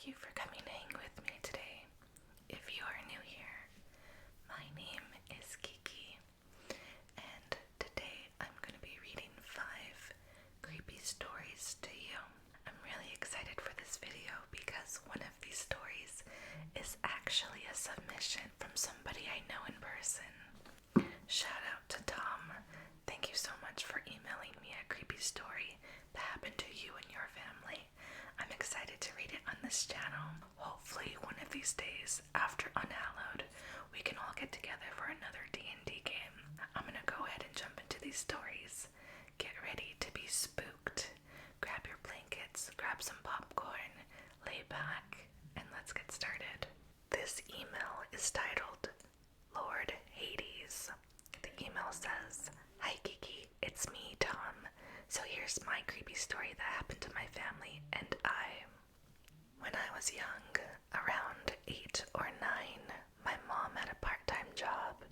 Thank you for coming to hang with me today. If you are new here, my name is Kiki, and today I'm going to be reading 5 creepy stories to you. I'm really excited for this video because one of these stories is actually a submission from somebody I know in person. Shout out to Tom. Thank you so much for emailing me a creepy story that happened to you and your family. I'm excited to read it on this channel. Hopefully one of these days, after Unhallowed, we can all get together for another D&D game. I'm gonna go ahead and jump into these stories. Get ready to be spooked. Grab your blankets, grab some popcorn, lay back, and let's get started. This email is titled Lord Hades. The email says, "Hi Kiki, it's me, Tom. So here's my creepy story that happened to my family and I. When I was young, around 8 or 9, my mom had a part-time job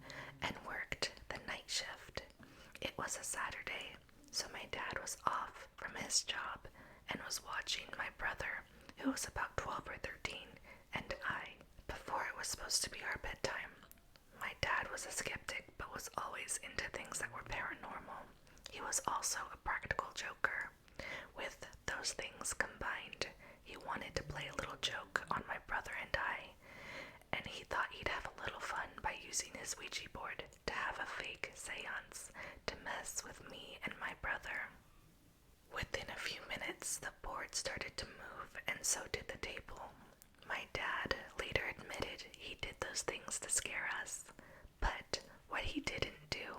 and worked the night shift. It was a Saturday, so my dad was off from his job and was watching my brother, who was about 12 or 13, and I, before it was supposed to be our bedtime. My dad was a skeptic but was always into things that were paranormal. He was also a practical joker. With those things combined, he wanted to play a little joke on my brother and I, and he thought he'd have a little fun by using his Ouija board to have a fake seance to mess with me and my brother. Within a few minutes, the board started to move, and so did the table. My dad later admitted he did those things to scare us, but what he didn't do,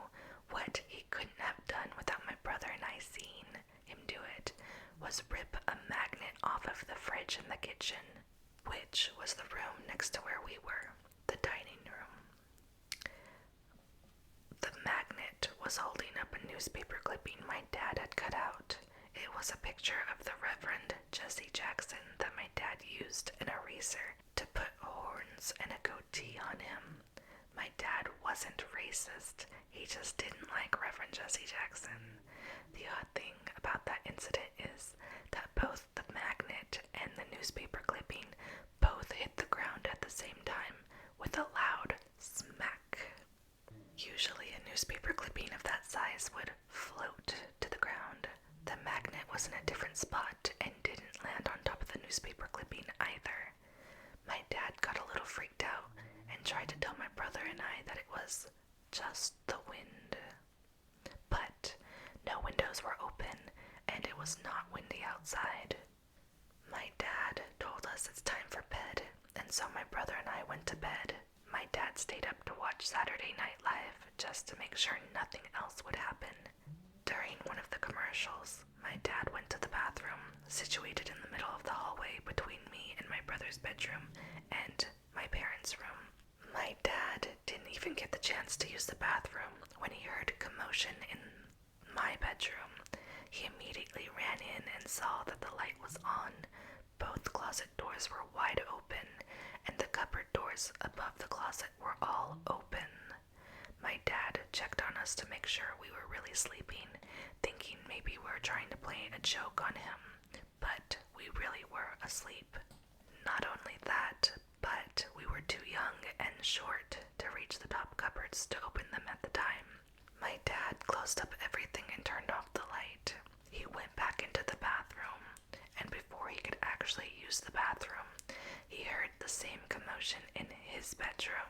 what he couldn't have done without my brother and I seeing him do it, was rip a magnet off of the fridge in the kitchen, which was the room next to where we were, the dining room. The magnet was holding up a newspaper clipping my dad had cut out. It was a picture of the Reverend Jesse Jackson that my dad used an eraser to put horns and a goatee on him. My dad wasn't racist, he just didn't like Reverend Jesse Jackson. The odd thing about that incident is that both the magnet and the newspaper clipping both hit the ground at the same time with a loud smack. Usually a newspaper clipping of that size would float to the ground. The magnet was in a different spot and didn't land on top of the newspaper clipping either. My dad got a little freaked out and tried to tell my brother and I that it was just the wind. But no windows were open and it was not windy outside. My dad told us it's time for bed, and so my brother and I went to bed. My dad stayed up to watch Saturday Night Live just to make sure nothing else would happen. During one of the commercials, my dad went to the bathroom, situated in the middle of the hallway between me and my brother's bedroom and my parents' room. My dad didn't even get the chance to use the bathroom when he heard commotion in my bedroom. He immediately ran in and saw that the light was on. Both closet doors were wide open, and the cupboard doors above the closet were all open. My dad checked on us to make sure we were really sleeping, thinking maybe we were trying to play a joke on him, but we really were asleep. Not only that, but we were too young and short to reach the top cupboards to open them at the time. My dad closed up everything and turned off the light. He went back into the bathroom, and before he could actually use the bathroom, he heard the same commotion in his bedroom.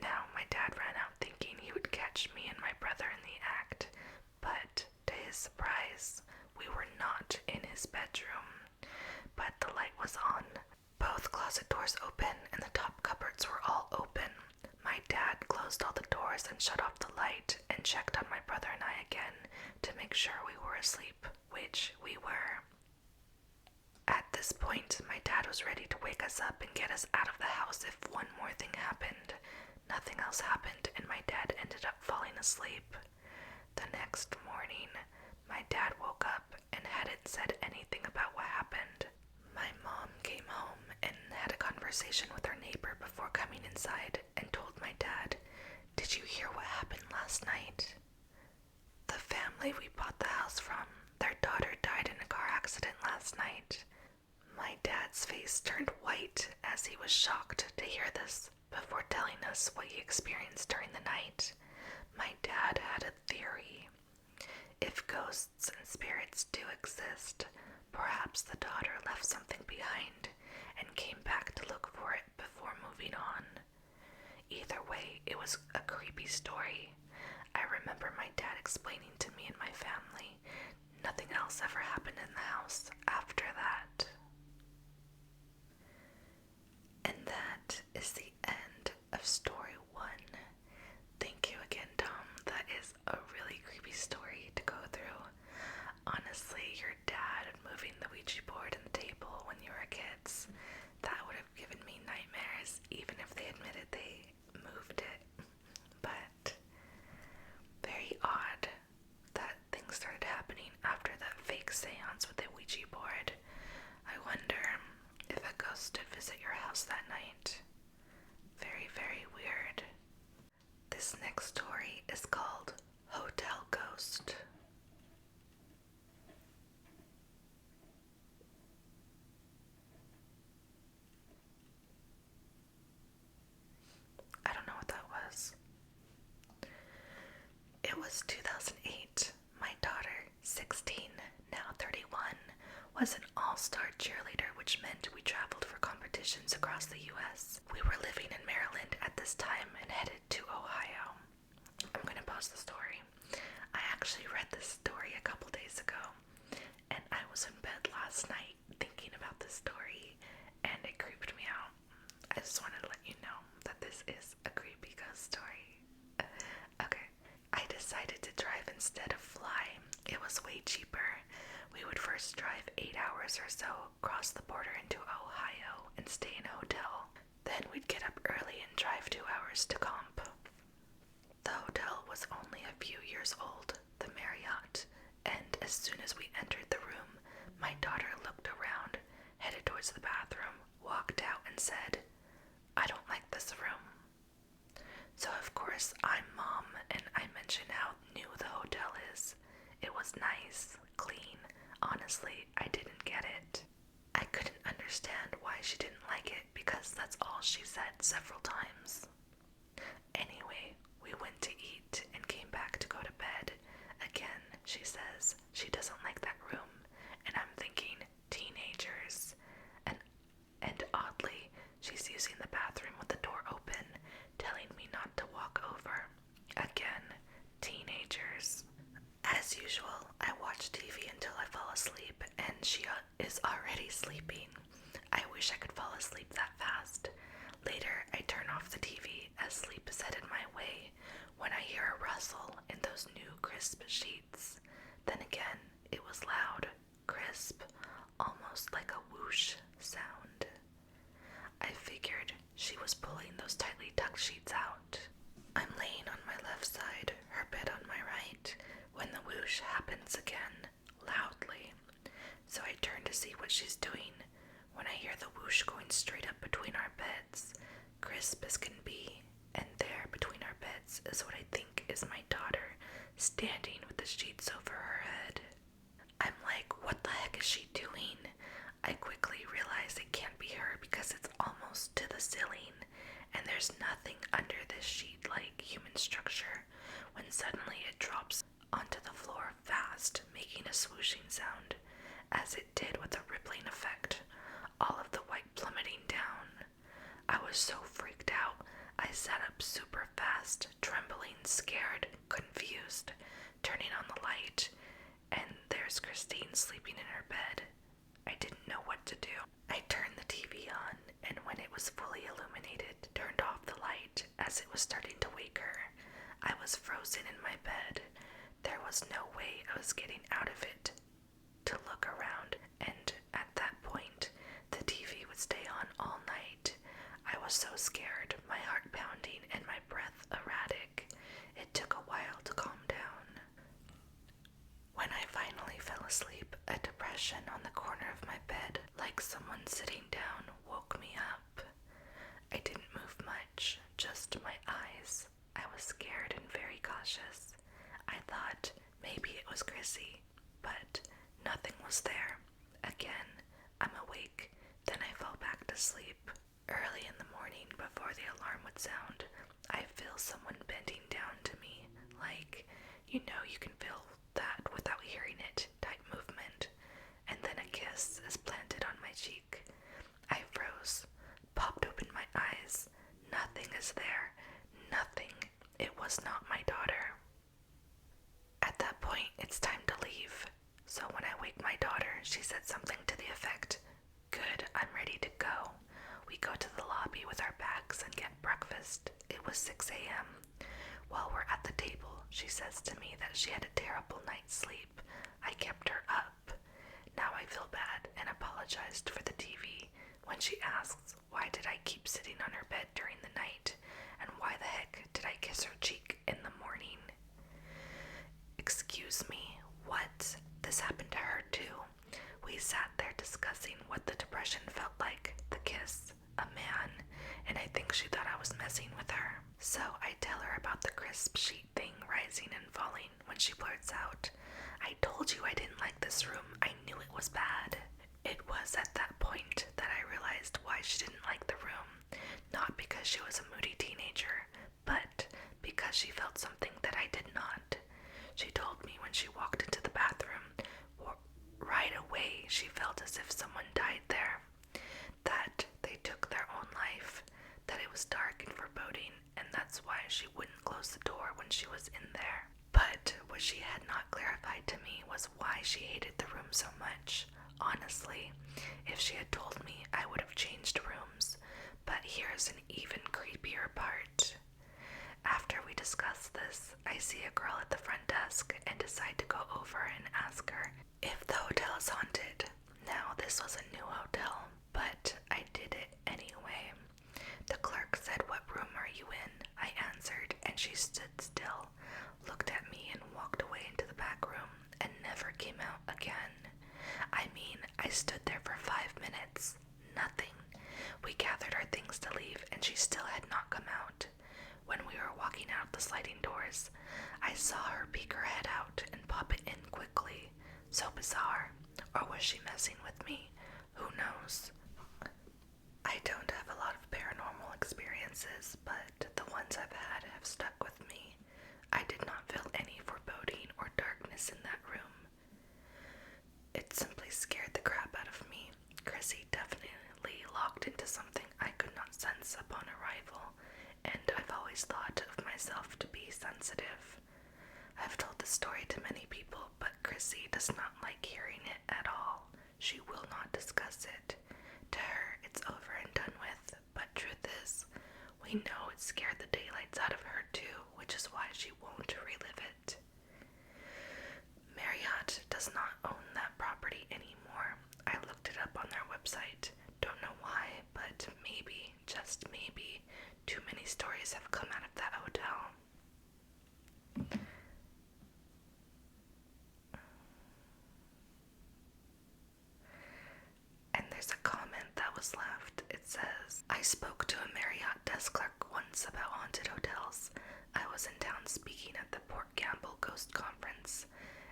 Now, my dad ran out thinking he would catch me and my brother in the act, but to his surprise, we were not in his bedroom, but the light was on. Both closet doors open and the top cupboards were all open. My dad closed all the doors and shut off the light and checked on my brother and I again to make sure we were asleep, which we were. At this point, my dad was ready to wake us up and get us out of the house if one more thing happened. Nothing else happened, and my dad ended up falling asleep. The next morning, my dad woke up and hadn't said anything about what happened. My mom came home and had a conversation with her neighbor before coming inside and told my dad, "Did you hear what happened last night?" The family we bought the house from, their daughter died in a car accident last night. My dad's face face turned white as he was shocked to hear this before telling us what he experienced during the night. My dad had a theory. If ghosts and spirits do exist, perhaps the daughter left something behind and came back to look for it before moving on. Either way, it was a creepy story. I remember my dad explaining to me and my family. Nothing else ever happened in the house after that. And that is the end of story 1. Thank you again, Tom. That is a really creepy story to go through. Honestly, your dad moving the Ouija board and the table when you were kids, that would have given me nightmares, even if they admitted they moved it. But very odd that things started happening after that fake seance with the Ouija board. I wonder if a ghost did visit your house that night. Very, very weird. This next story is called Hotel Ghost. I don't know what that was. It was 2008. My daughter, 16, now 31, was an all-star cheerleader, which meant we traveled for competitions across the U.S. We were living in Maryland at this time and headed to Ohio. I'm going to post the story. I actually read this story a couple days ago, and I was in bed last night thinking about this story, and it creeped me out. I just wanted to let you know that this is a creepy ghost story. Okay. I decided to drive instead of fly. It was way cheaper. We would first drive 8 hours or so across the border into Ohio and stay in a hotel. Then we'd get up early and drive 2 hours to Comp. The hotel was only a few years old, the Marriott, and as soon as we entered the room, my daughter looked around, headed towards the bathroom, walked out and said, "I don't like this room." So of course I'm mom, and I mentioned how new the hotel is. It was nice, clean. Honestly, I didn't get it. I couldn't understand why she didn't like it because that's all she said several times. Anyway, we went to eat and came back to go to bed. Again, she says she doesn't like that room, and I'm thinking teenagers. And oddly, she's using the bathroom with the door open, telling me not to walk over. Again, teenagers. As usual, I watch TV until I fall asleep, and she is already sleeping. I wish I could fall asleep that fast. Later, I turn off the TV as sleep is headed my way when I hear a rustle in those new crisp sheets. Then again, it was loud, crisp, almost like a whoosh sound. I figured she was pulling those tightly tucked sheets out. I'm laying on my left side, her bed on my right, when the whoosh happens again, loudly. So I turn to see what she's doing, when I hear the whoosh going straight up between our beds, crisp as can be, and there between our beds is what I think is my daughter, standing with the sheets over her head. I'm like, what the heck is she doing? I quickly realize it can't be her because it's almost to the ceiling, and there's nothing under this sheet-like human structure, when suddenly it drops onto the floor fast, making a swooshing sound, as it did with a rippling effect, all of the white plummeting down. I was so freaked out, I sat up super fast, trembling, scared, confused, turning on the light, and there's Christine sleeping in her bed. I didn't know what to do. I turned the TV on, and when it was fully illuminated, turned off the light as it was starting to wake her. I was frozen in my bed. There was no way I was getting out of it. To look around, and at that point, the TV would stay on all night. I was so scared, my heart pounding and my breath erratic. It took a while to calm down. When I finally fell asleep, a depression on the corner of my bed, like someone sitting down, woke me up. I didn't move much, just my eyes. I was scared and very cautious. I thought maybe it was Chrissy, but nothing was there. Again, I'm awake, Then I fell back to sleep. Early in the morning, before the alarm would sound, I feel someone bending down to me, like, you can feel that without hearing it type movement. And then a kiss is planted on my cheek. I froze, popped open my eyes. Nothing is there. Nothing. It was not my daughter. At that point, it's time to leave. So when I wake my daughter, she said something to the effect, "Good, I'm ready to go." We go to the lobby with our bags and get breakfast. It was 6 a.m. While we're at the table, she says to me that she had a terrible night's sleep. I kept her up. Now I feel bad and apologized for the TV when she asks why did I keep sitting on her bed during the night and why the heck did I kiss her cheek in the morning. Excuse me, what? This happened to her too. We sat there discussing what the depression felt like, the kiss, a man, and I think she thought I was messing with her. So I tell her about the crisp sheet thing rising and falling when she blurts out, "I told you I didn't like this room. I knew it was bad." It was at that point that I realized why she didn't like the room. Not because she was a moody teenager, but because she felt something that I did not. She told me when she walked into the bathroom, right away she felt as if someone died there, that they took their own life, that it was dark and foreboding, and that's why she wouldn't close the door when she was in there. But what she had not clarified to me was why she hated the room so much. Honestly, if she had told me, I would have changed rooms. But here's an even creepier part. After we discuss this, I see a girl at the front desk and decide to go over and ask her if the hotel is haunted. Now, this was a new hotel, but I did it anyway. The clerk said, "What room are you in?" I answered, and she stood still, looked at me, and walked away into the back room and never came out again. I mean, I stood there for 5 minutes. Nothing. We gathered our things to leave, and she still had not come out. When we were walking out the sliding doors, I saw her peek her head out and pop it in quickly. So bizarre. Or was she messing with me? Who knows? I don't have a lot of paranormal experiences, but the ones I've had have stuck with me. I did not feel any foreboding or darkness in that room. It simply scared the crap out of me. Chrissy definitely locked into something I could not sense upon arrival, and I've always thought of myself to be sensitive. I've told this story to many people, but Chrissy does not like hearing it at all. She will not discuss it. To her, it's over and done with, but truth is, we know it scared the daylights out of her too, which is why she won't relive it. Marriott does not own that property anymore. I looked it up on their website. Don't know why, but maybe, just maybe, too many stories have come out of that hotel. And there's a comment that was left. It says, "I spoke to a Marriott desk clerk once about haunted hotels. I was in town speaking at the Port Gamble Ghost Conference,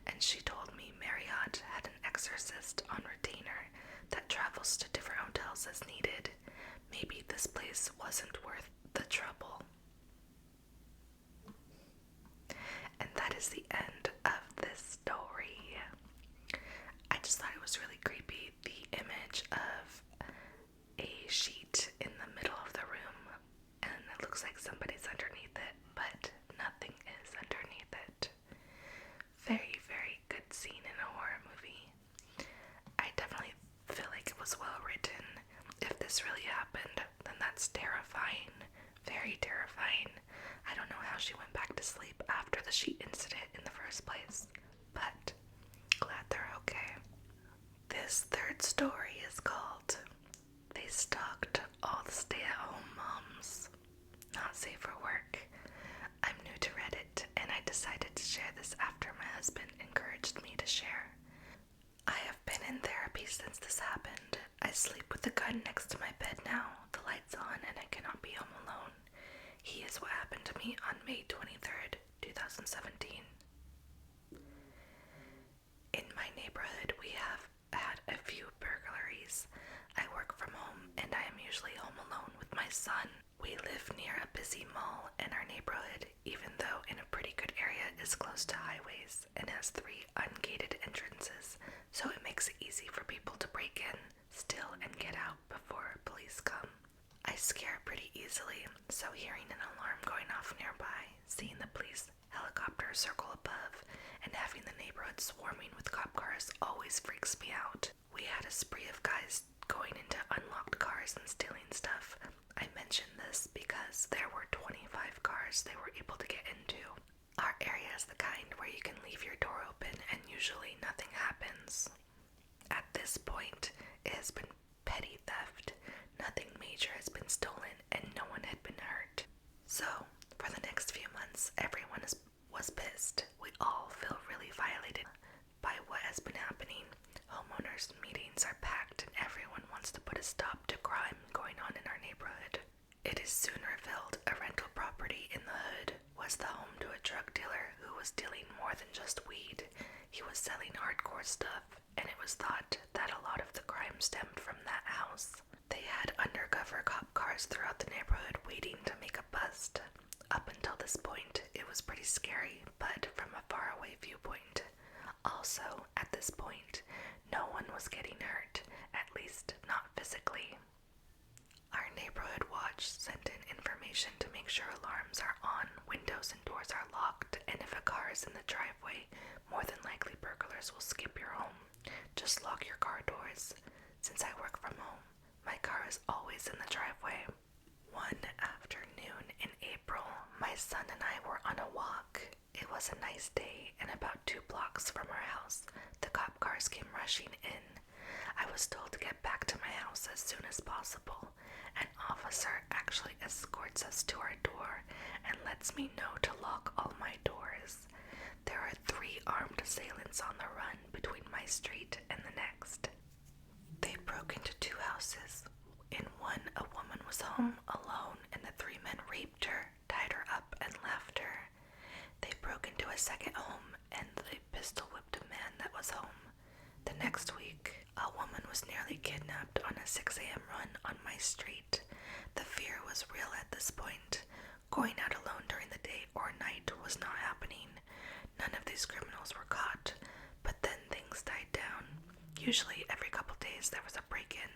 and she told me Marriott had an exorcist on retainer that travels to different hotels as needed. Maybe this place wasn't worth the trouble." And that is the end of this story. I just thought it was really creepy, the image of a sheet in the middle of the room, and it looks like somebody's underneath it, but nothing is underneath it. Very, very good scene in a horror movie. I definitely feel like it was well written. If this really happened, then that's terrifying. Very terrifying. I don't know how she went back to sleep after the sheet incident in the first place, but glad they're okay. This third story is called "They Stalked All the Stay-at-Home Moms. Not Safe for Work." I'm new to Reddit, and I decided to share this after my husband encouraged me to share. I have been in therapy since this happened. I sleep with the gun next to my bed now, the lights on, and I cannot be home alone. He is what happened to me on May 23rd, 2017. In my neighborhood, we have had a few burglaries. I work from my son. We live near a busy mall, and our neighborhood, even though in a pretty good area, is close to highways and has 3 ungated entrances, so it makes it easy for people to break in, steal, and get out before police come. I scare pretty easily, so hearing an alarm going off nearby, seeing the police helicopter circle above, and having the neighborhood swarming with cop cars always freaks me out. We had a spree of guys going into unlocked cars and stealing stuff. I mention this because there were 25 cars they were able to get into. Our area is the kind where you can leave your door open and usually nothing happens. At this point, it has been petty theft. Nothing major has been stolen and no one had been hurt. So, for the next few months, everyone was pissed. We all feel really violated by what has been happening. Homeowners meetings are packed and everyone wants to put a stop to crime going on in our neighborhood. It is soon revealed a rental property in the hood was the home to a drug dealer who was dealing more than just weed. He was selling hardcore stuff, and it was thought that a lot of the crime stemmed from that house. They had undercover cop cars throughout the neighborhood waiting to make a bust. Up until this point, it was pretty scary, but from a faraway viewpoint. Also, at this point, no one was getting hurt, at least not physically. Our neighborhood watch sent in information to make sure alarms are on, windows and doors are locked, and if a car is in the driveway, more than likely burglars will skip your home. Just lock your car doors. Since I work from home, my car is always in the driveway. One afternoon in April, my son and I were on a walk. It was a nice day, and about 2 blocks from our house, the cop cars came rushing in. I was told to get back to my house as soon as possible. An officer actually escorts us to our door and lets me know to lock all my doors. There are 3 armed assailants on the run between my street and the next. They broke into 2 houses. In one, a woman was home alone, and the 3 men raped her, tied her up, and left her. They broke into a second home, and they pistol whipped a man that was home. The next week, a woman was nearly kidnapped on a 6 a.m. run on my street. The fear was real at this point. Going out alone during the day or night was not happening. None of these criminals were caught, but then things died down. Usually every couple days there was a break-in.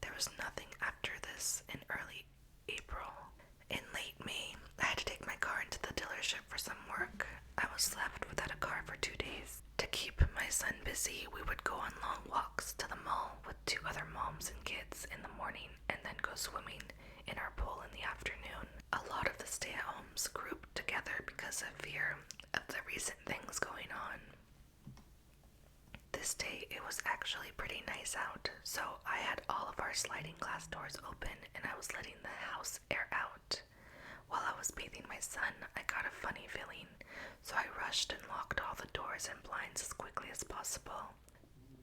There was nothing after this in early April. In late May, I had to take my car into the dealership for some work. I was left without a car for 2 days. To keep my son busy, we would go on long walks to the mall with 2 other moms and kids in the morning and then go swimming in our pool in the afternoon. A lot of the stay-at-homes grouped together because of fear of the recent things going on. This day, it was actually pretty nice out, so I had all of our sliding glass doors open and I was letting the house air out. While I was bathing my son, I got a funny feeling, so I rushed and locked all the doors and blinds as quickly as possible.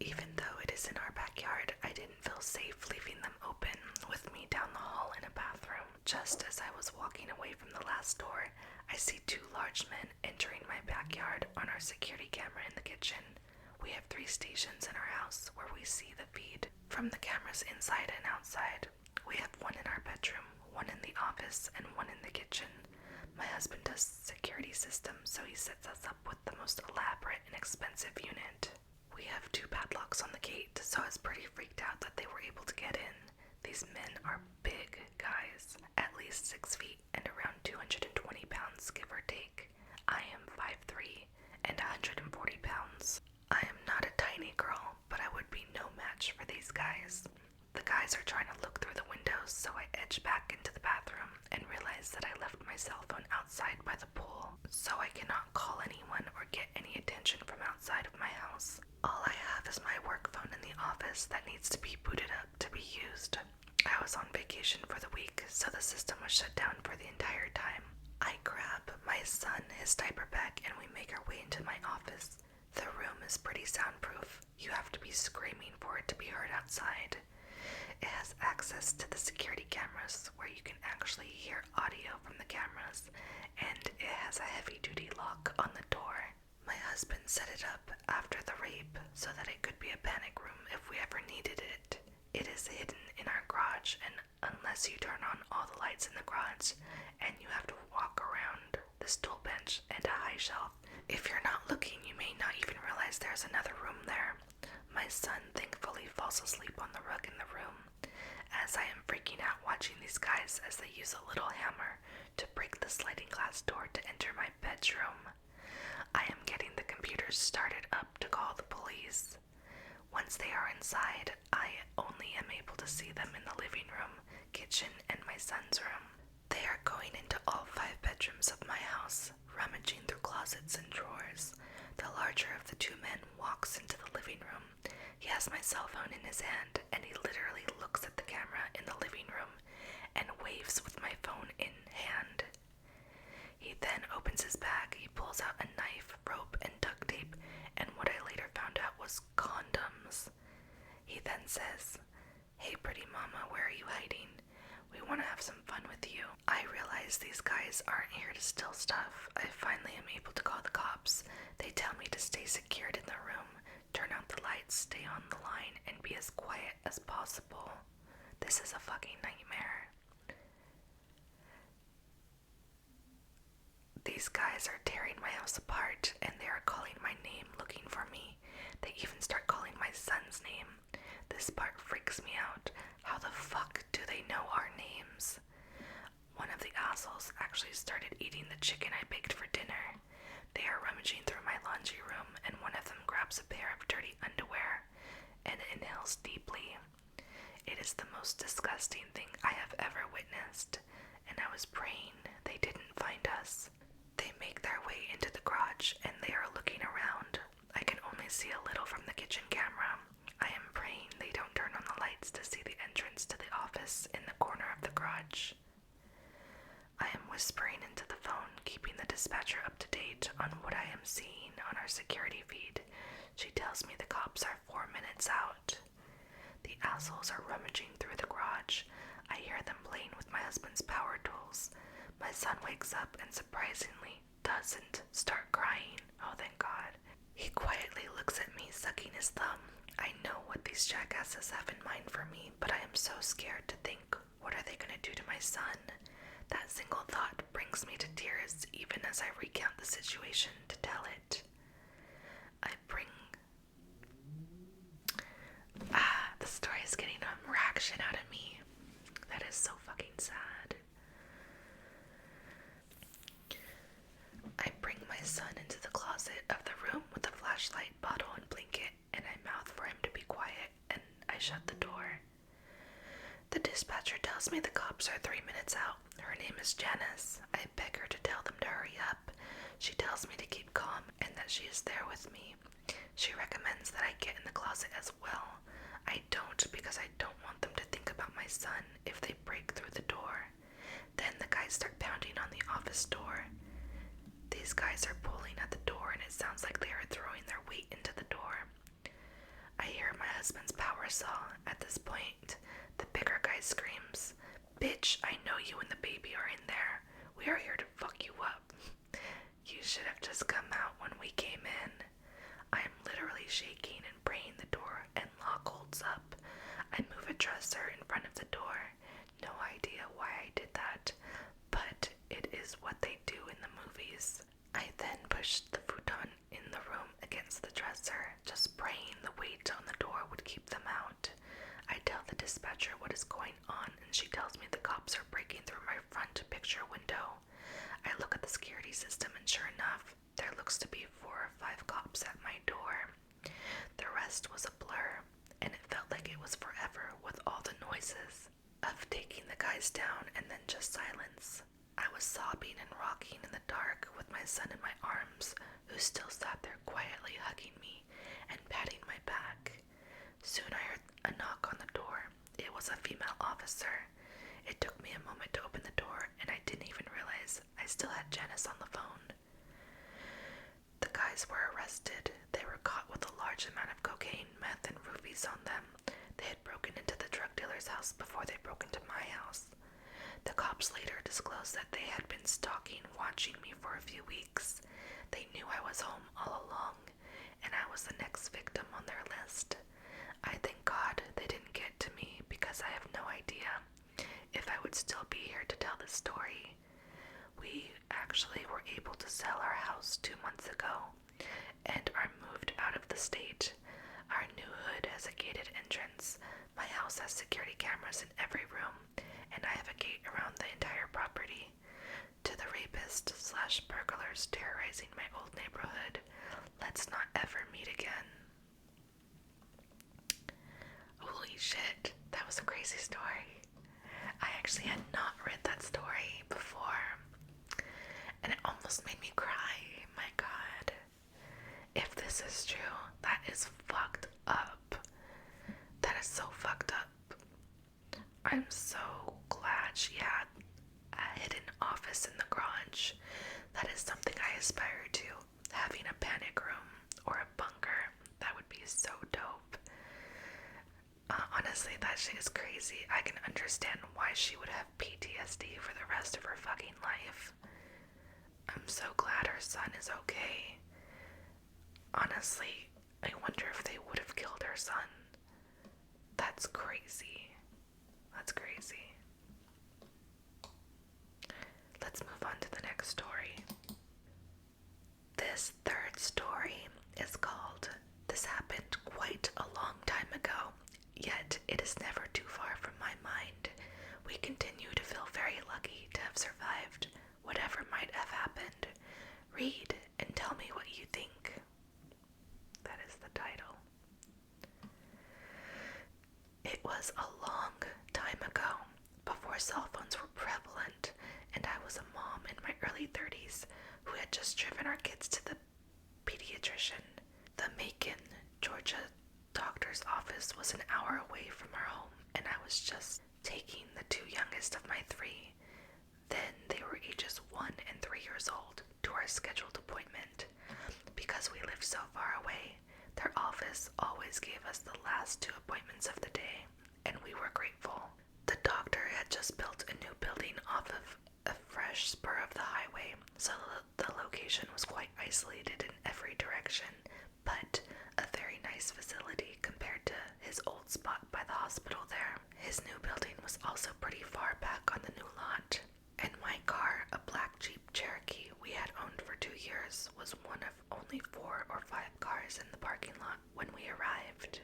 Even though it is in our backyard, I didn't feel safe leaving them open with me down the hall in a bathroom. Just as I was walking away from the last door, I see 2 large men entering my backyard on our security camera in the kitchen. We have 3 stations in our house where we see the feed from the cameras inside and outside. We have 1 in our bedroom, 1 in the office, and 1 in the kitchen. My husband does security systems, so he sets us up with the most elaborate and expensive unit. We have 2 padlocks on the gate, so I was pretty freaked out that they were able to get in. These men are big guys, at least 6 feet and around 220 pounds, give or take. I am 5'3" and 140 pounds. I am not a tiny girl, but I would be no match for these guys. The guys are trying to look through the windows, so I edge back into the bathroom and realize that I left my cell phone outside by the pool, so I cannot call anyone or get any attention from outside of my house. All I have is my work phone in the office that needs to be booted up to be used. I was on vacation for the week, so the system was shut down for the entire time. I grab my son, his diaper bag, and we make our way into my office. The room is pretty soundproof. You have to be screaming for it to be heard outside. It has access to the security cameras where you can actually hear audio from the cameras, and it has a heavy-duty lock on the door. My husband set it up after the rape so that it could be a panic room if we ever needed it. It is hidden in our garage, and unless you turn on all the lights in the garage, and you have to walk around the stool bench and a high shelf. If you're not looking, you may not even realize there's another room there. My son thankfully falls asleep on the rug in the room, as I am freaking out watching these guys as they use a little hammer to break the sliding glass door to enter my bedroom. I am getting the computers started up to call the police. Once they are inside, I only am able to see them in the living room, kitchen, and my son's room. They are going into all 5 bedrooms of my house, rummaging through closets and drawers. The larger of the 2 men walks into the living room. He has my cell phone in his hand, and he literally looks at the camera in the living room and waves with my phone in hand. He then opens his bag. He pulls out a knife, rope, and duct tape, and what I later found out was condoms. He then says, "Hey, pretty mama, where are you hiding? We want to have some fun with you." I realize these guys aren't here to steal stuff. I finally am able to call the cops. They tell me to stay secured in the room, turn out the lights, stay on the line, and be as quiet as possible. This is a fucking nightmare. These guys are tearing my house apart, and they are calling my name looking for me. They even start calling my son's name. This part freaks me out. How the fuck do they know our names? One of the assholes actually started eating the chicken I baked for dinner. They are rummaging through my laundry room, and one of them grabs a pair of dirty underwear and inhales deeply. It is the most disgusting thing I have ever witnessed, and I was praying they didn't find us. They make their way into the garage, and they are looking around. I can only see a little from the kitchen camera. I am praying they don't turn on the lights to see the entrance to the office in the corner of the garage. I am whispering into the phone, keeping the dispatcher up to date on what I am seeing on our security feed. She tells me the cops are 4 minutes out. The assholes are rummaging through the garage. I hear them playing with my husband's power tools. My son wakes up and surprisingly doesn't start crying. Oh, thank God. He quietly looks at me, sucking his thumb. I know what these jackasses have in mind for me, but I am so scared to think, what are they going to do to my son? That single thought brings me to tears, even as I recount the situation to tell it. The story is getting a reaction out of me. That is so fucking sad. I bring my son into the closet of the room with a flashlight, bottle, and blanket, and I mouth for him to be quiet, and I shut the door. The dispatcher tells me the cops are 3 minutes out. Her name is Janice. I beg her to tell them to hurry up. She tells me to keep calm and that she is there with me. She recommends that I get in the closet as well. I don't, because I don't want them to think about my son if they break through the door. Then the guys start pounding on the office door. These guys are pulling at the door, and it sounds like they are throwing their weight into the door. I hear my husband's power saw. At this point, the bigger guy screams, "Bitch, I know you and the baby are in there. We are here to fuck you up. You should have just come out when we came in." I am literally shaking and praying the door and lock holds up. I move a dresser in front of the door. No idea why I did that, but it is what they do in the movies. I then pushed the futon in the room against the dresser, just praying the weight on the door would keep them out. I tell the dispatcher what is going on, and she tells me the cops are breaking through my front picture window. I look at the security system, and sure enough, there looks to be 4 or 5 cops at my door. The rest was a blur, and it felt like it was forever with all the noises of taking the guys down and then just silence. I was sobbing and rocking in the dark with my son in my arms, who still sat there quietly hugging me and patting my back. Soon I heard a knock on the door. It was a female officer. It took me a moment to open the door, and I didn't even realize I still had Janice on the phone. The guys were arrested. They were caught with a large amount of cocaine, meth, and rupees on them. They had broken into the drug dealer's house before they broke into my house. The cops later disclosed that they had been stalking, watching me for a few weeks. They knew I was home all along, and I was the next victim on their list. I thank God they didn't get to me. still be here to tell this story. We actually were able to sell our house 2 months ago and are moved out of the state. Our new hood has a gated entrance. My house has security cameras in every room, and I have a gate around the entire property. To the rapist/burglars terrorizing my old neighborhood, let's not ever meet again. Holy shit, that was a crazy story. I actually had not read that story before, and it almost made me cry. My God. If this is true, that is fucked up. That is so fucked up. I'm so glad she had a hidden office in the garage. That is something I aspire to. Having a panic room or a bunker, that would be so dope. Honestly, that shit is crazy. I can understand why she would have PTSD for the rest of her fucking life. I'm so glad her son is okay. Honestly, I wonder if they would have killed her son. That's crazy. That's crazy. Let's move on to the next story. This third story is called "This Happened Quite a Long Time Ago, Yet It Is Never Too Far From My Mind. We continue to feel very lucky to have survived whatever might have happened. Read and tell me what you think." That is the title. It was a long time ago, before cell phones were prevalent, and I was a mom in my early 30s who had just driven our kids to the pediatrician. The Macon, Georgia doctor's office was an hour away from our home, and I was just taking the two youngest of my three, then they were ages 1 and 3 years old, to our scheduled appointment. Because we lived so far away, their office always gave us the last 2 appointments of the day, and we were grateful. The doctor had just built a new building off of a fresh spur of the highway, so the location was quite isolated in every direction, but a very nice facility compared to his old spot by the hospital there. His new building was also pretty far back on the new lot, and my car, a black Jeep Cherokee we had owned for 2 years, was one of only 4 or 5 cars in the parking lot when we arrived.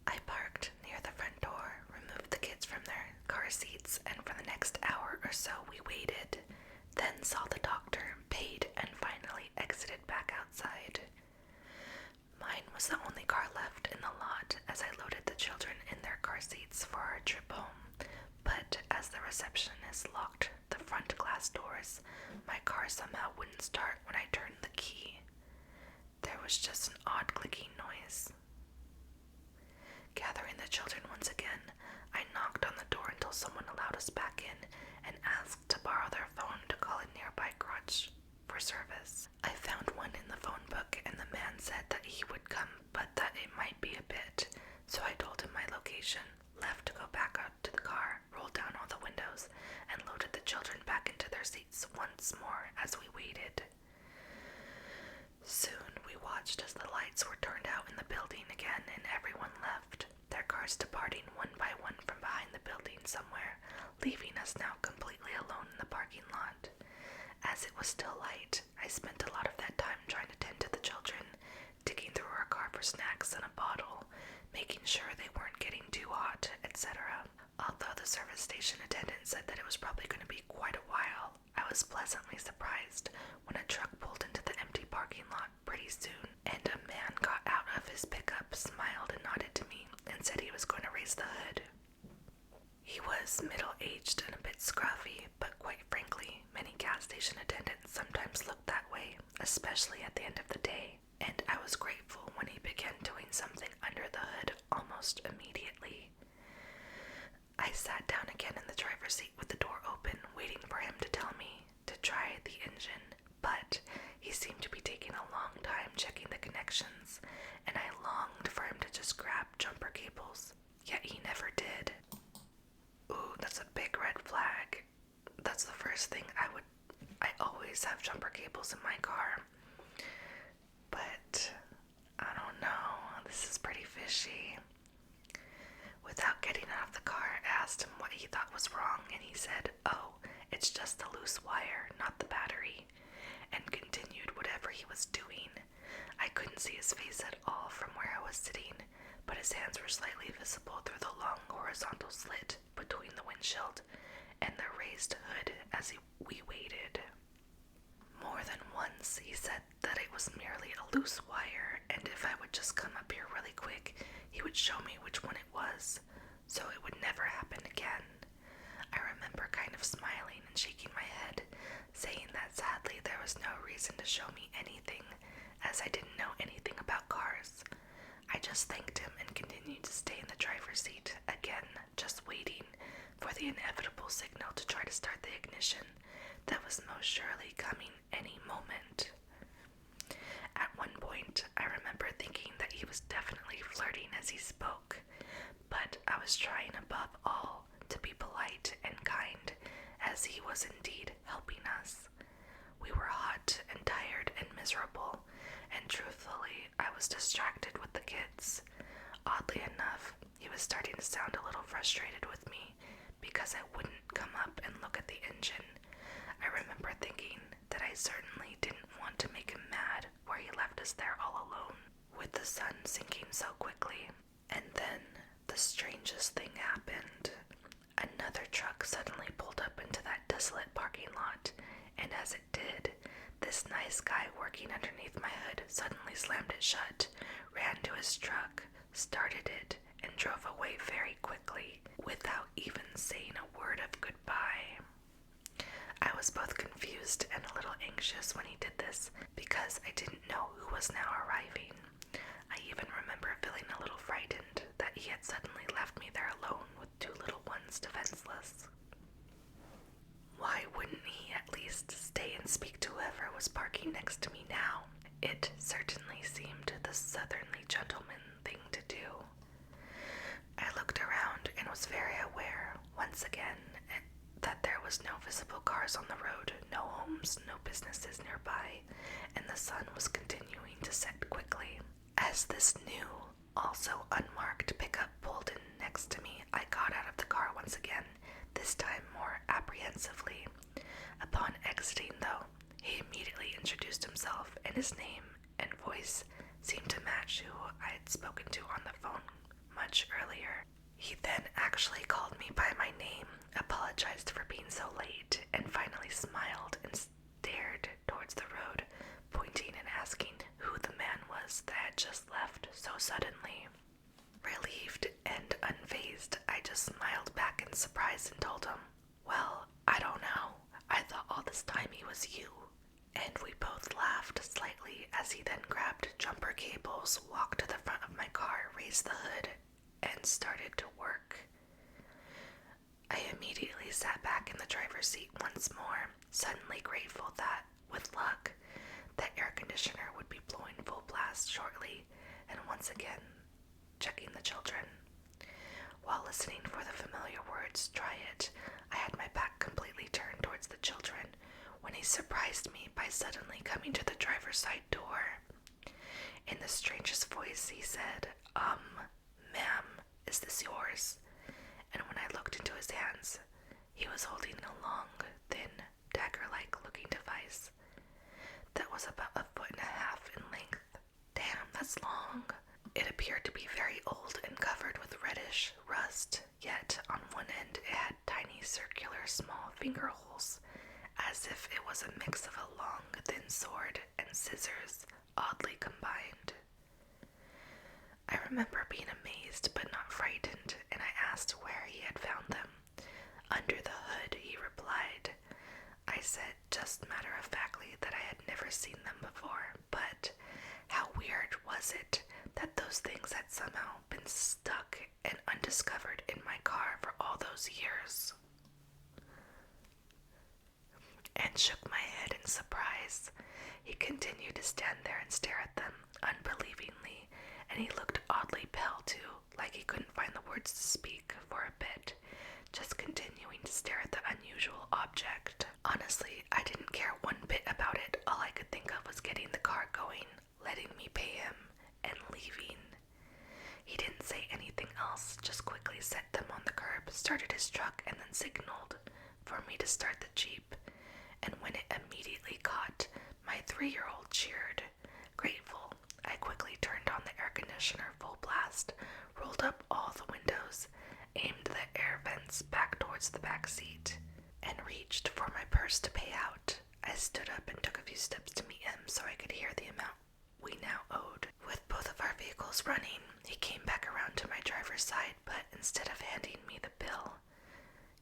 I parked near the front door, removed the kids from their car seats, and for the next hour or so we waited, then saw the doctor, paid, and finally exited back outside. Mine was the only car left in the lot as I loaded the children in their car seats for our trip home, but as the receptionist locked the front glass doors, my car somehow wouldn't start when I turned the key. There was just an odd clicking noise. Gathering the children once again, I knocked on the door until someone allowed us back in and asked to borrow their phone to call a nearby garage for service. I found one in the phone book, and the man said that he would come, but that it might be a bit, so I told him my location, left to go back out to the car, rolled down all the windows, and loaded the children back into their seats once more as we waited. Soon we watched as the lights were turned out in the building again, and everyone left, their cars departing one by one from behind the building somewhere, leaving us now completely alone in the parking lot. As it was still light, I spent a lot of that time trying to tend to the children, digging through our car for snacks and a bottle, making sure they weren't getting too hot, etc. Although the service station attendant said that it was probably going to be quite a while, I was pleasantly surprised when a truck pulled into the empty parking lot pretty soon, and a man got out of his pickup, smiled and nodded to me, and said he was going to raise the hood. He was middle-aged and a bit scruffy, but quite frankly, many gas station attendants sometimes looked that way, especially at the end of the day, and I was grateful when he began doing something under the hood almost immediately. I sat down again in the driver's seat with the door open, waiting for him to tell me to try the engine, but he seemed to be taking a long time checking the connections, and I longed for him to just grab jumper cables, yet he never did. Ooh, that's a big red flag. That's the first thing I always have jumper cables in my car. But, I don't know, this is pretty fishy. Without getting out of the car, I asked him what he thought was wrong, and he said, was doing. I couldn't see his face at all from where I was sitting, but his hands were slightly visible through the long horizontal slit between the windshield and the raised hood as we waited. More than once, he said that it was merely a loose wire, and if I would just come up here really quick, he would show me which one it was, so it would never happen again. I remember kind of smiling and shaking my head, saying that sadly there was no reason to show me anything, as I didn't know anything about cars. I just thanked him and continued to stay in the driver's seat, again, just waiting for the inevitable signal to try to start the ignition that was most surely coming any moment. At one point, I remember thinking that he was definitely flirting as he spoke, but I was trying above all to be polite and kind, as he was indeed helping us. We were hot and tired and miserable, and truthfully, I was distracted with the kids. Oddly enough, he was starting to sound a little frustrated with me because I wouldn't come up and look at the engine. I remember thinking that I certainly didn't want to make him mad where he left us there all alone, with the sun sinking so quickly. And then the strangest thing happened. Another truck suddenly pulled up into that desolate parking lot, and as it did, this nice guy working underneath my hood suddenly slammed it shut, ran to his truck, started it, and drove away very quickly, without even saying a word of goodbye. I was both confused and a little anxious when he did this, because I didn't know who was now arriving. I even remember feeling a little frightened that he had suddenly left me there alone with two little ones defenseless. Why wouldn't he at least stay and speak to whoever was parking next to me now? It certainly seemed the southerly gentleman thing to do. I looked around and was very aware, once again, that there was no visible cars on the road, no homes, no businesses nearby, and the sun was continuing to set quickly. As this new, also unmarked pickup pulled in next to me, I got out of the car once again, this time more apprehensively. Upon exiting, though, he immediately introduced himself, and his name and voice seemed to match who I had spoken to on the phone much earlier. He then actually called me by my name, apologized for being so late, and finally smiled and stared towards the road, pointing and asking who the man was that had just left so suddenly. Relieved and unfazed, I just smiled back in surprise and told him, "Well, I don't know. I thought all this time he was you." And we both laughed slightly as he then grabbed jumper cables, walked to the front of my car, raised the hood, and started to work. I immediately sat back in the driver's seat once more, suddenly grateful that, with luck, the air conditioner would be blowing full blast shortly, and once again checking the children. While listening for the familiar words, "Try it," I had my back completely turned towards the children when he surprised me by suddenly coming to the driver's side door. In the strangest voice, he said, "Ma'am, is this yours?" And when I looked into his hands, he was holding a long, thin, dagger-like looking device that was about 1.5 feet in length. Damn, that's long. It appeared to be very old and covered with reddish rust, yet on one end it had tiny circular small finger holes, as if it was a mix of a long, thin sword and scissors, oddly combined. I remember being amazed but not frightened, and I asked where he had found them. "Under the hood," he replied. I said just matter-of-factly that I had never seen them before, but how weird was it that those things had somehow been stuck and undiscovered in my car for all those years? And shook my head in surprise. He continued to stand there and stare at them unbelievingly, and he looked oddly pale too, like he couldn't find the words to speak for a bit, just continuing to stare at the unusual object. Honestly, I didn't care one bit about it. All I could think of was getting the car going, letting me pay him, and leaving. He didn't say anything else, just quickly set them on the curb, started his truck, and then signaled for me to start the Jeep. And when it immediately caught My 3-year-old cheered. Grateful, I quickly turned on the air conditioner full blast, rolled up all the windows, aimed the air vents back towards the back seat, and reached for my purse to pay out. I stood up and took a few steps to meet him so I could hear the amount we now owed. With both of our vehicles running, he came back around to my driver's side, but instead of handing me the bill,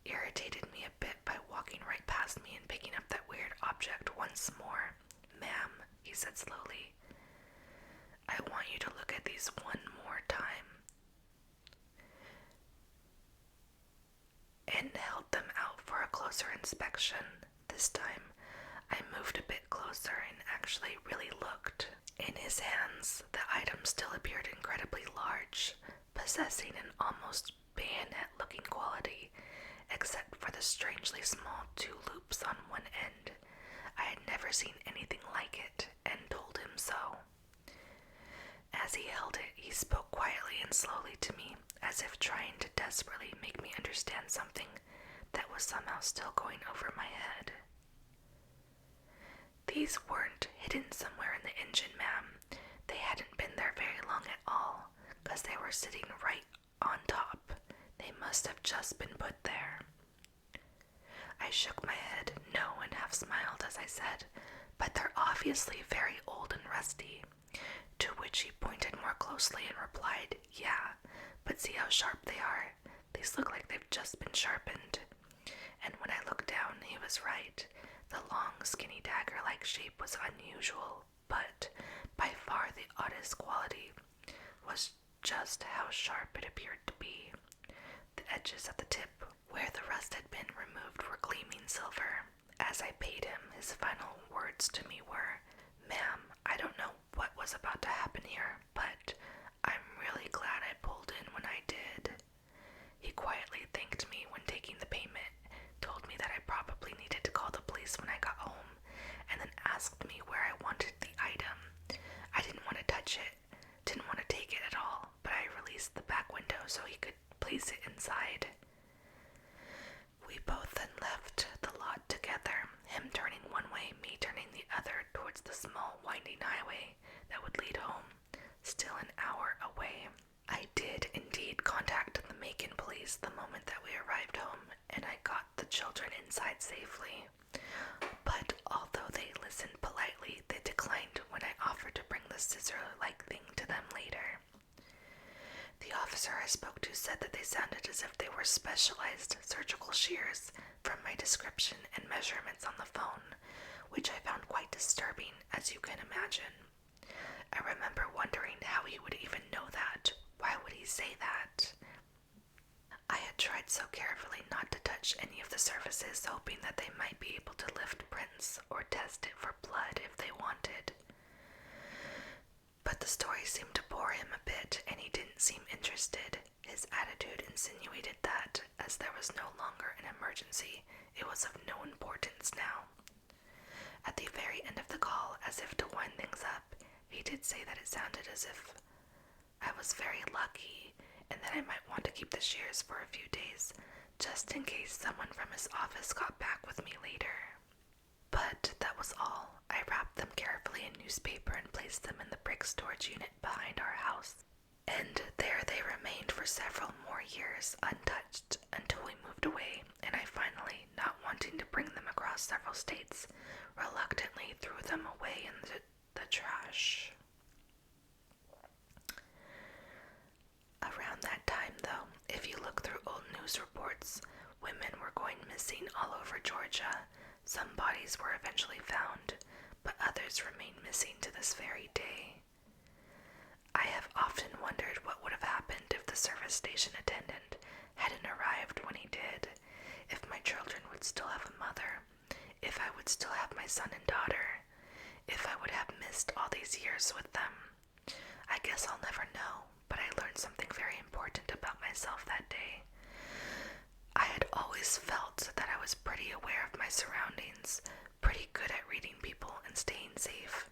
irritated me a bit by walking right past me and picking up that weird object once more. "Ma'am," he said slowly, "I want you to look at these one more time," and held them out for a closer inspection. This time, I moved a bit closer and actually really looked. In his hands, the item still appeared incredibly large, possessing an almost bayonet-looking quality, except for the strangely small 2 loops on one end. I had never seen anything like it, and told him so. As he held it, he spoke quietly and slowly to me, as if trying to desperately make me understand something that was somehow still going over my head. "These weren't hidden somewhere in the engine, ma'am. They hadn't been there very long at all, 'cause they were sitting right on top. They must have just been put there." I shook my head no and half smiled as I said, "But they're obviously very old and rusty." To which he pointed more closely and replied, "Yeah, but see how sharp they are? These look like they've just been sharpened." And when I looked down, he was right. The long, skinny dagger-like shape was unusual, but by far the oddest quality was just how sharp it appeared to be. The edges at the tip, where the rust had been removed, were gleaming silver. As I paid him, his final words to me were, "Ma'am, I don't know what was about to happen here, but I'm really glad I pulled in when I did." He quietly thanked me when taking the payment, told me that I probably needed to call the police when I got home, and then asked me where I wanted the item. I didn't want to touch it, didn't want to take it at all, but I released the back window so he could place it inside. We both then left the lot together, him turning one way, me turning the other towards the small winding highway that would lead home, still an hour away. I did indeed contact the Macon police the moment that we arrived home, and I got the children inside safely. But although they listened politely, they declined when I offered to bring the scissor-like thing to them later. The officer I spoke to said that they sounded as if they were specialized surgical shears from my description and measurements on the phone, which I found quite disturbing, as you can imagine. I remember wondering how he would even know that. Why would he say that? I had tried so carefully not to touch any of the surfaces, hoping that they might be able to lift prints or test it for blood if they wanted. But the story seemed to bore him a bit, and he didn't seem interested. His attitude insinuated that, as there was no longer an emergency, it was of no importance now. At the very end of the call, as if to wind things up, he did say that it sounded as if I was very lucky, and that I might want to keep the shears for a few days, just in case someone from his office got back with me later. But that was all. I wrapped them carefully in newspaper and placed them in the brick storage unit behind our house. And there they remained for several more years, untouched, until we moved away, and I finally, not wanting to bring them across several states, reluctantly threw them away in the trash. Around that time, though, if you look through old news reports, women were going missing all over Georgia. Some bodies were eventually found, but others remain missing to this very day. I have often wondered what would have happened if the service station attendant hadn't arrived when he did, if my children would still have a mother, if I would still have my son and daughter, if I would have missed all these years with them. I guess I'll never know, but I learned something very important about myself that day. I had always felt that I was pretty aware of my surroundings, pretty good at reading people and staying safe,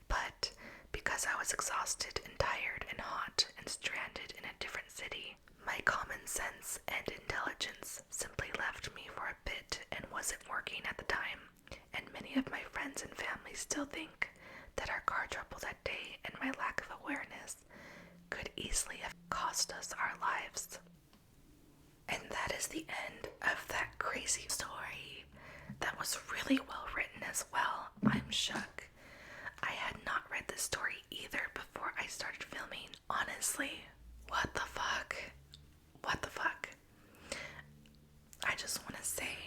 but because I was exhausted and tired and hot and stranded in a different city, My common sense and intelligence simply left me for a bit and wasn't working at the time, and many of my friends and family still think that our car trouble that day and my lack of awareness could easily have cost us our lives. And that is the end of that crazy story. That was really well written as well. I'm shook. I had not read this story either before I started filming. Honestly, what the fuck? What the fuck? I just want to say,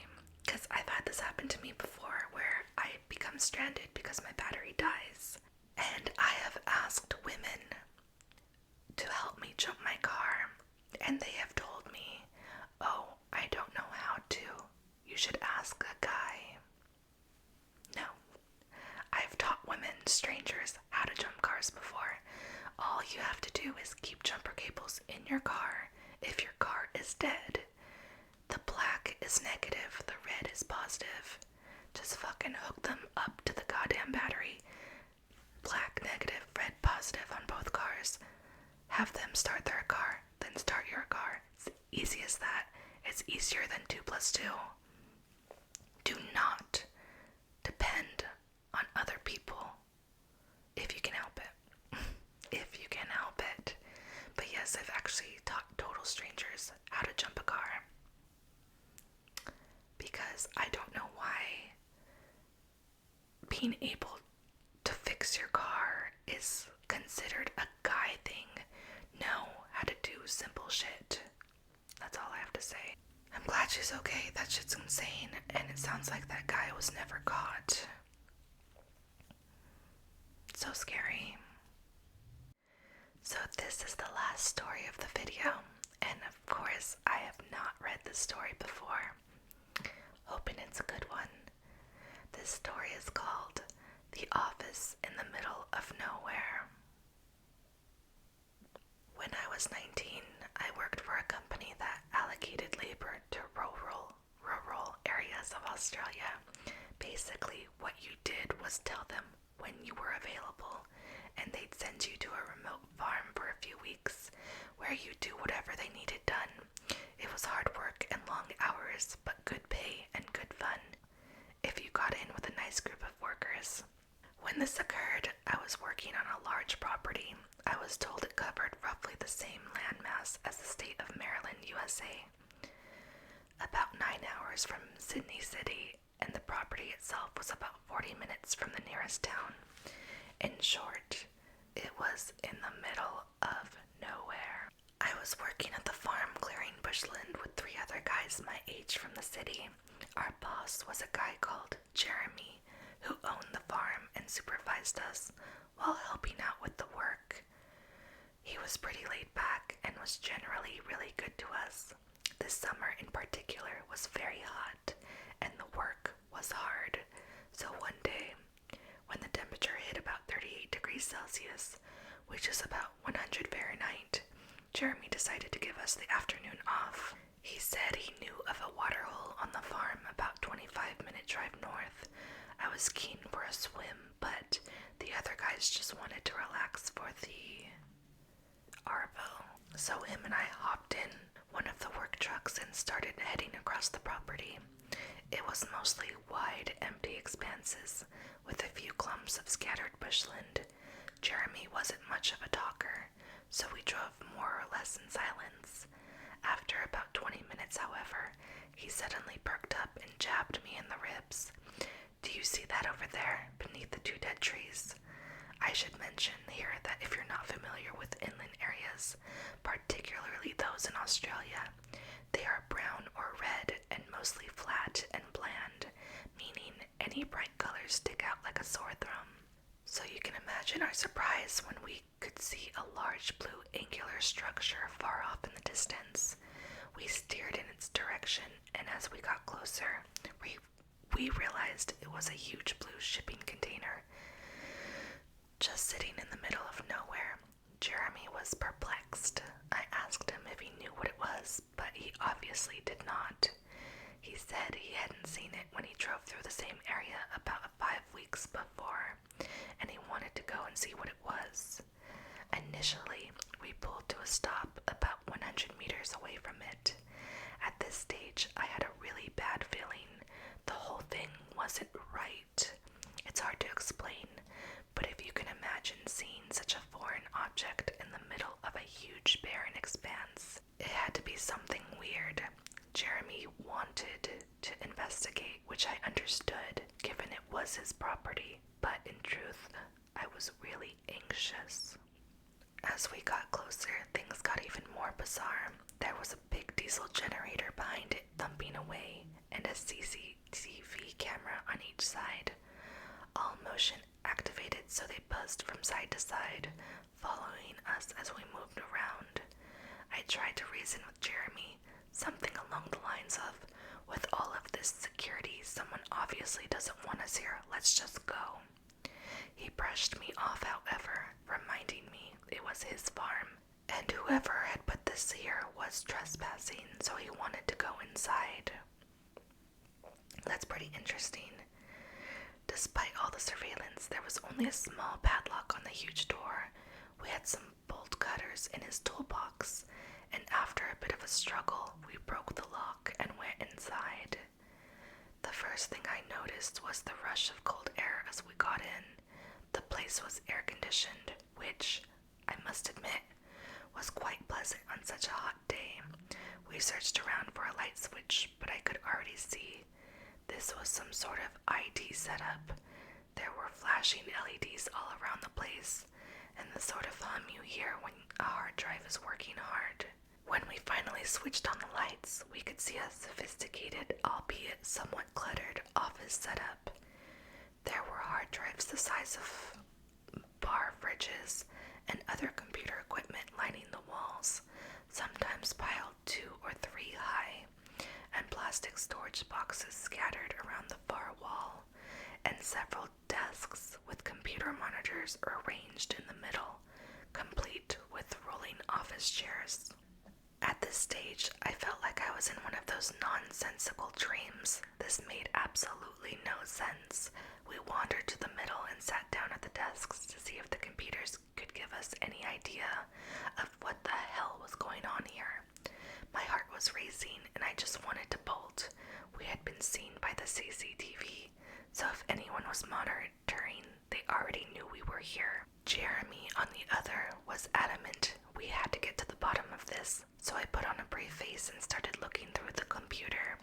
because I've had this happen to me before where I become stranded because my battery dies. And I have asked women to help me jump my car, and they have told me, oh, I don't know how to. You should ask a guy. No. I've taught women, strangers, how to jump cars before. All you have to do is keep jumper cables in your car. If your car is dead, the black is negative, the red is positive. Just fucking hook them up to the goddamn battery. Black negative, red positive on both cars. Have them start their car, then start your car. It's easy as that. It's easier than 2 + 2. Do not depend on other people if you can help it. If you can help it. But yes, I've actually taught total strangers how to jump a car. Because I don't know why being able to fix your car is considered a guy thing. Know how to do simple shit. That's all I have to say. I'm glad she's okay. That shit's insane. And it sounds like that guy was never caught. So scary. So this is the last story of the video. And of course, I have not read this story before. Hoping it's a good one. This story is called The Office in the Middle of Nowhere. When I was 19, I worked for a company that allocated labor to rural areas of Australia. Basically, what you did was tell them when you were available, and they'd send you to a remote farm for a few weeks, where you do whatever they needed done. It was hard work and long hours, but good pay and good fun, if you got in with a nice group of workers. When this occurred, I was working on a large property. I was told it covered roughly the same landmass as the state of Maryland, USA. About 9 hours from Sydney City, and the property itself was about 40 minutes from the nearest town. In short, it was in the middle of nowhere. I was working at the farm clearing bushland with 3 other guys my age from the city. Our boss was a guy called Jeremy, who owned the farm and supervised us while helping out with the work. He was pretty laid back and was generally really good to us. This summer in particular was very hot, and the work was hard. So one day, when the temperature hit about 38 degrees Celsius, which is about 100 Fahrenheit, Jeremy decided to give us the afternoon off. He said he knew of a water hole on the farm about 25-minute drive north. I was keen for a swim, but the other guys just wanted to relax for the arvo. So him and I hopped in one of the work trucks and started heading across the property. It was mostly wide, empty expanses with a few clumps of scattered bushland. Jeremy wasn't much of a talker, so we drove more or less in silence. After about 20 minutes, however, he suddenly perked up and jabbed me in the ribs. Do you see that over there, beneath the 2 dead trees? I should mention here that if you're not familiar with inland areas, particularly those in Australia, they are brown or red and mostly flat and bland, meaning any bright colors stick out like a sore thumb. So you can imagine our surprise when we could see a large blue angular structure far off in the distance. We steered in its direction, and as we got closer, we realized it was a huge blue shipping container just sitting in the middle of nowhere. Jeremy was perplexed. I asked him if he knew what it was, but he obviously did not. He said he hadn't seen it when he drove through the same area about 5 weeks before, and he wanted to go and see what it was. Initially, we pulled to a stop about 1 100 meters away from it. At this stage, I had a really bad feeling. The whole thing wasn't right. It's hard to explain, but if you can imagine seeing such a foreign object in the middle of a huge barren expanse, it had to be something weird. Jeremy wanted to investigate, which I understood, given it was his property, but in truth, I was really anxious. As we got closer, things got even more bizarre. There was a big diesel generator behind it thumping away, and a CCTV camera on each side. All motion activated, so they buzzed from side to side, following us as we moved around. I tried to reason with Jeremy, something along the lines of, with all of this security, someone obviously doesn't want us here, let's just go. He brushed me off, however, reminding me it was his farm, and whoever had put this here was trespassing, so he wanted to go inside. That's pretty interesting. Despite all the surveillance, there was only a small padlock on the huge door. We had some bolt cutters in his toolbox, and after a bit of a struggle, we broke the lock and went inside. The first thing I noticed was the rush of cold air as we got in. The place was air-conditioned, which, I must admit, was quite pleasant on such a hot day. We searched around for a light switch, but I could already see this was some sort of IT setup. There were flashing LEDs all around the place, and the sort of hum you hear when a hard drive is working hard. When we finally switched on the lights, we could see a sophisticated, albeit somewhat cluttered, office setup. There were hard drives the size of bar fridges and other computer equipment lining the walls, sometimes piled 2 or 3 high, and plastic storage boxes scattered around the far wall, and several desks with computer monitors arranged in the middle, complete with rolling office chairs. At this stage, I felt like I was in one of those nonsensical dreams. This made absolutely no sense. We wandered to the middle and sat down at the desks to see if the computers could give us any idea of what the hell was going on here. My heart was racing and I just wanted to bolt. We had been seen by the CCTV, so if anyone was monitoring, they already knew we were here. Jeremy, on the other, was adamant we had to get to the bottom of this, so I put on a brave face and started looking through the computer.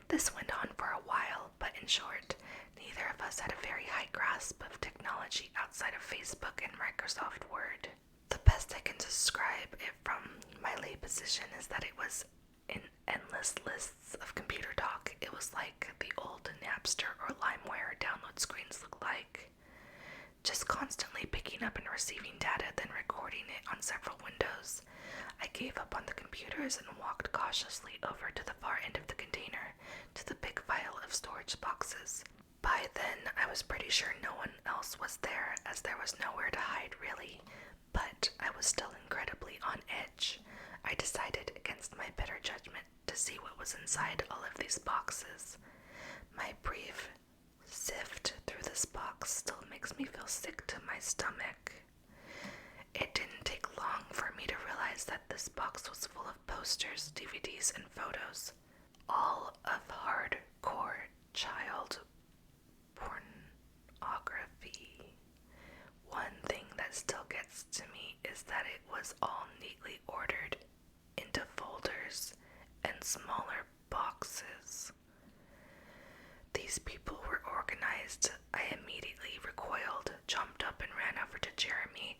This went on for a while, but in short, neither of us had a very high grasp of technology outside of Facebook and Microsoft Word. The best I can describe it from my lay position is that it was in endless lists of computer talk. It was like the old Napster or LimeWire download screens look like. Just constantly picking up and receiving data, then recording it on several windows. I gave up on the computers and walked cautiously over to the far end of the container, to the big pile of storage boxes. By then, I was pretty sure no one else was there, as there was nowhere to hide really, but I was still incredibly on edge. I decided against my better judgment to see what was inside all of these boxes. My brief sift through this box still makes me feel sick to my stomach. It didn't take long for me to realize that this box was full of posters, DVDs, and photos, all of hardcore child pornography. One thing that still gets to me is that it was all neatly ordered into folders and smaller boxes. These people were organized. I immediately recoiled, jumped up, and ran over to Jeremy.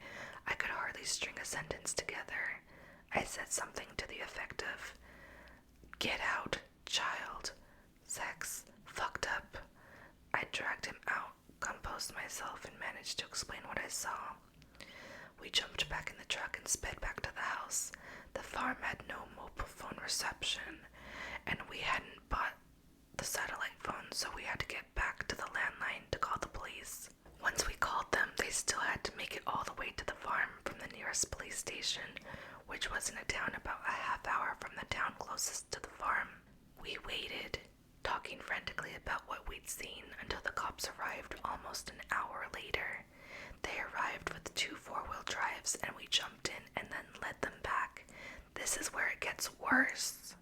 I could hardly string a sentence together. I said something to the effect of, "Get out, child, sex, fucked up." I dragged him out, composed myself, and managed to explain what I saw. We jumped back in the truck and sped back to the house. The farm had no mobile phone reception, and we hadn't bought the satellite phone, so we had to get back to the landline to call the police. Once we called them, they still had to make it all the way to the farm from the nearest police station, which was in a town about a half hour from the town closest to the farm. We waited, talking frantically about what we'd seen, until the cops arrived almost an hour later. They arrived with 2 4-wheel drives, and we jumped in and then led them back. This this is where it gets worse.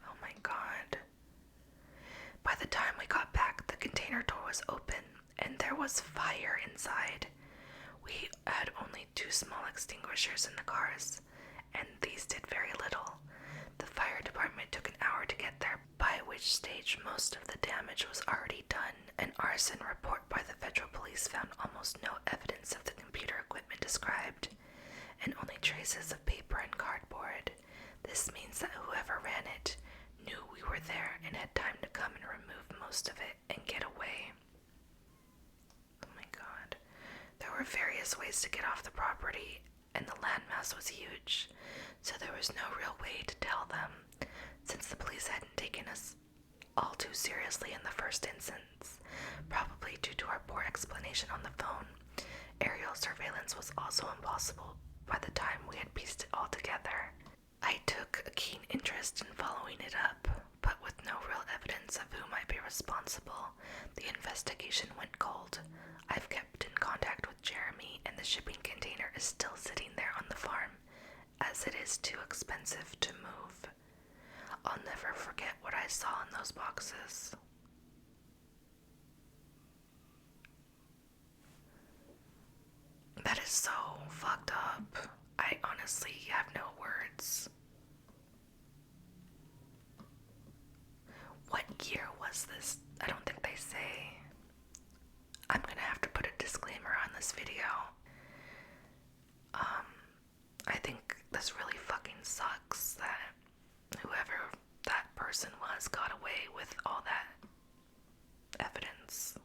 Oh my god. By the time we got back, the container door was open and there was fire inside. We had only 2 small extinguishers in the cars, and these did very little. The fire department took an hour to get there, by which stage most of the damage was already done. An arson report by the federal police found almost no evidence of the computer equipment described, and only traces of paper and cardboard. This means that whoever ran it knew we were there and had time to come and remove most of it and get away. Oh my god. There were various ways to get off the property, and the landmass was huge, so there was no real way to tell them, since the police hadn't taken us all too seriously in the first instance, probably due to our poor explanation on the phone. Aerial surveillance was also impossible by the time we had pieced it all together. I took a keen interest in following it up, but with no real evidence of who might be responsible, the investigation went cold. I've kept in contact with Jeremy, and the shipping container is still sitting there on the farm, as it is too expensive to move. I'll never forget what I saw in those boxes. That is so fucked up. I honestly have no words. What year was this? I don't think they say. I'm gonna have to put a disclaimer on this video. I think this really fucking sucks that whoever that person was got away with all that evidence.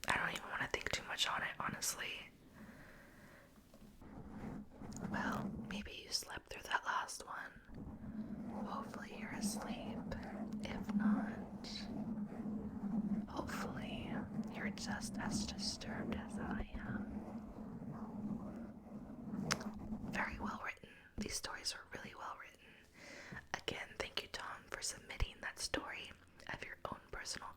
I don't even want to think too much on it, honestly. Well, maybe you slept through that last one. Hopefully you're asleep. If not, hopefully you're just as disturbed as I am. Very well written. These stories are really well written. Again, thank you, Tom, for submitting that story of your own personal